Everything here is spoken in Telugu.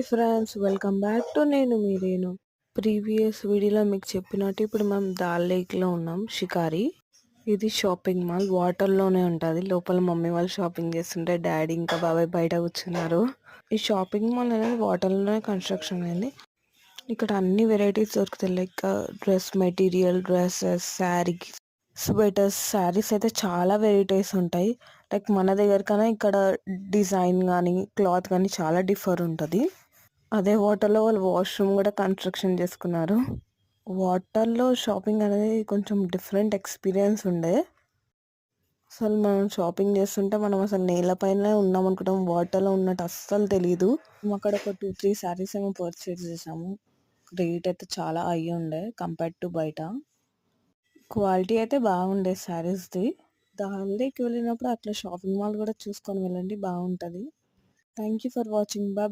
ఫ్రెండ్స్, వెల్కమ్ బ్యాక్ టు నేను మీ రేణు. ప్రీవియస్ వీడియోలో మీకు చెప్పినట్టు ఇప్పుడు మనం దాల్ లేక్లో ఉన్నాం. షికారి ఇది షాపింగ్ మాల్, వాటర్లోనే ఉంటుంది. లోపల మమ్మీ వాళ్ళు షాపింగ్ చేస్తుంటే డాడీ ఇంకా బాబాయ్ బయట కూర్చున్నారు. ఈ షాపింగ్ మాల్ అనేది వాటర్లోనే కన్స్ట్రక్షన్ అయింది. ఇక్కడ అన్ని వెరైటీస్ దొరుకుతాయి. Like dress material, dresses, saris, sweaters, saris అయితే చాలా వెరైటీస్ ఉంటాయి. లైక్ మన దగ్గర కన్నా ఇక్కడ డిజైన్ కానీ క్లాత్ కానీ చాలా డిఫర్ ఉంటుంది. అదే వాటర్లో వాళ్ళు వాష్రూమ్ కూడా కన్స్ట్రక్షన్ చేసుకున్నారు. వాటర్లో షాపింగ్ అనేది కొంచెం డిఫరెంట్ ఎక్స్పీరియన్స్ ఉండే. అసలు మనం షాపింగ్ చేస్తుంటే మనం అసలు నేలపైనే ఉన్నాం అనుకుంటాం, వాటర్లో ఉన్నట్టు అస్సలు తెలీదు. మేము అక్కడ ఒక 2-3 శారీస్ ఏమో పర్చేజ్ చేసాము. రేట్ అయితే చాలా హై ఉండే కంపేర్డ్ టు బయట. క్వాలిటీ అయితే బాగుండే శారీస్ది. దాల్కి వెళ్ళినప్పుడు అట్లా షాపింగ్ మాల్ కూడా చూసుకొని వెళ్ళండి, బాగుంటుంది. Thank you for watching. Bye.